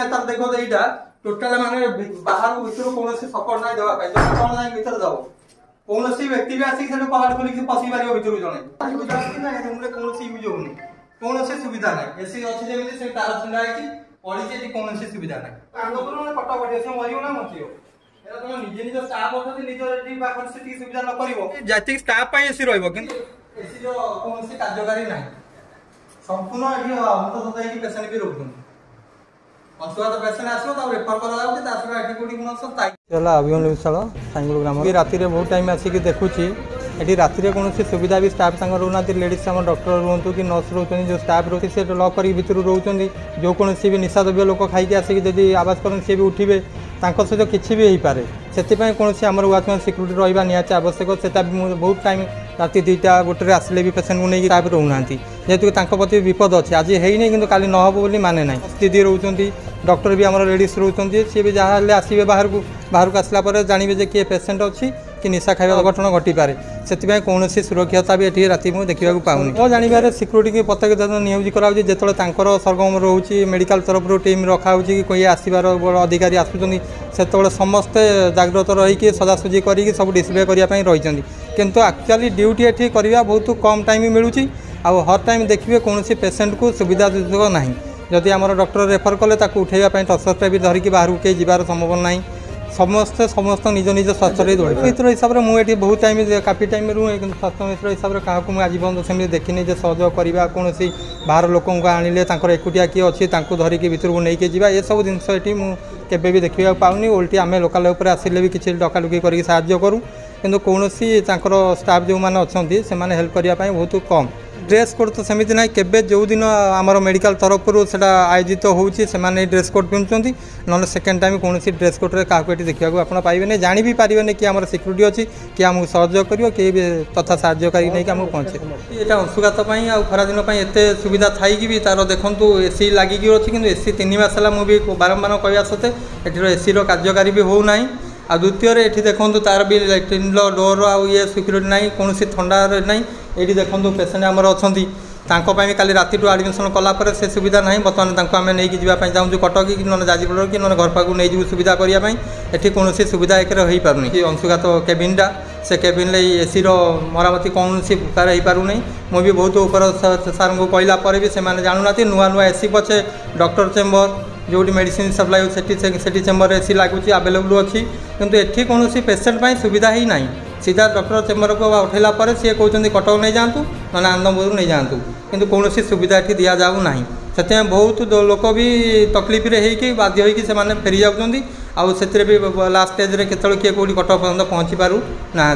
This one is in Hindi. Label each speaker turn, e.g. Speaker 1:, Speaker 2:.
Speaker 1: नेता देखो एटा टोटल माने बाहर भीतर कौन सपोर्ट ना देवा कौन ना भीतर जाओ कौन व्यक्ति भी आसिक कबाड़ खोलिक पशि पार भर जड़े कौन यूज होनी कौन सुविधा ना एसी अच्छी जमी से तार छुंदा पड़ी कौन सुविधा ना कट पड़े से मर ना बचो निजे निज स्टाफ अच्छे निज पाखे सुविधा न कर स्टाफ एसी एसी कौन कार्यकारी ना संपूर्ण ये पेसेंट भी रोक अभिमन्यु विशाल सांगुल ग्राम राति बहुत टाइम आसिक देखुची ये राति कौन सुविधा भी स्टाफ रोना लेडीज आम डॉक्टर रुहतु कि नर्स रोच जो स्टाफ रोचे से लॉक कर भर रोच जो कौन भी निशा द्रव्य लोक खाई आसिक जब आवाज कर सी भी उठे सहित किसी भी हो पारे से कौन आम वाचमैन सिक्यूरीटी रहा निहाती आवश्यक से बहुत टाइम राति 2टा गोटे आसिले भी पेसेंट को नहीं स्टाफ रोना जेहेतु प्रति विपद अच्छे आज है कि काली नहब बोली माने ना दीदी रोच डॉक्टर भी आम लेडीज रोच सी भी जहाँ आसवे बाहर को आसला जानवे जे किए पेसेंट अच्छी कि निशा खाଇବା घटना घटी पारे से कौन सुरक्षा भी ये राति मुझे देखा पाऊनी मो जानवर सिक्यूरीटी की प्रत्येक दिन नियोजित कराऊँगी जो सरगम रोचे मेडिकल तरफ टीम रखा कि कोई आसबार अधिकारी आसुँच से समस्ते जाग्रत रहीकि सजासुजी कर सब डिस्प्ले करने रही किंतु एक्चुअली ड्यूटी ये करवा बहुत कम टाइम मिलूँ आउ हर टाइम देखिए कौन पेसेंट को सुविधा सुजोग ना जदि आम डॉक्टर रेफर कले उठेबापी टर्चर भी धरिकी बाहर कहीं जीवार संभावना ना समस्ते समस्त निज निज स्वास्थ्य दौड़ मित्र हिसाब से मुझे बहुत टाइम काफी टाइम रुहे कि स्वास्थ्य मित्र हिसाब से क्या आज पर्यटन सेमती देखनी सहयोग करवा कौन बाहर लोक आनिले एकुटिया किए अच्छी धरिकी भर को लेकिन जा ये सब जिनस ये मुझे भी देखा पाऊनी उल्टी आम लोकाल आसिले भी किसी डकाडुकी कर साहय करूँ किंतु कौन स्टाफ जो मैंने अच्छा से हेल्प करने बहुत कम ड्रेस कोड तो सेमती ना केबे जो दिन आमर मेडिकल तरफ से आयोजित होती ड्रेस कोड पिंधुंट ना सेकेंड टाइम कौन ड्रेस कोड रे क्या देखा आप पाइबे जानी भी पारे कि आम सिक्यूरीटी अच्छी कि आमको सहयोग कर कि तथा साहाय्यकारी नहीं आमको पहुँचे यहाँ अंशुघात खरादिन एत सुविधा थी भी तार देखूँ एसी लगिक अच्छी कि एसी 3 मास है मुझे बारंबार कहवा सत्ते ये एसी कार्यकारी भी होना आ द्वितीय ये देखूँ तार भी लैट्रिन डोर आ ये सिक्यूरीटी ना कौन ठंडा ना ये देखूँ पेसेंट आमर अच्छा काली राति एडमिशन कलापर से सुविधा ना बर्तमान आम नहीं जावाई चाहूँ कटक कि ना जाजपुर कि ना घर पाक नहीं जीव सुविधा करने ये कौन सुविधा एक हो पारनी अंशुघात केबिनटा से केबिन एसी मरामती कौन प्रकार हो पारना मुझे बहुत ऊपर सार को कहला भी से जानूना नुआ नुआ एसी पचे डॉक्टर चेम्बर जो मेडिसिन सप्लाई से चेम्बर एसी लगुच आवेलेबल अच्छी किंतु एठी कौन पेसेंट सुविधा ही ना सीधा डॉक्टर चेम्बर को उठेला सी कहते कटक नहीं जातु ना आनंदपुर नहीं जातु किंतु कौन सुविधा ये दि जाऊ ना से बहुत लोक भी तकलीफ हो बाध्य होकर फेरी जाऊँगी आउ से भी लास्ट स्टेज किए कौटी कटक पर्यटन पहुँची पारु ना।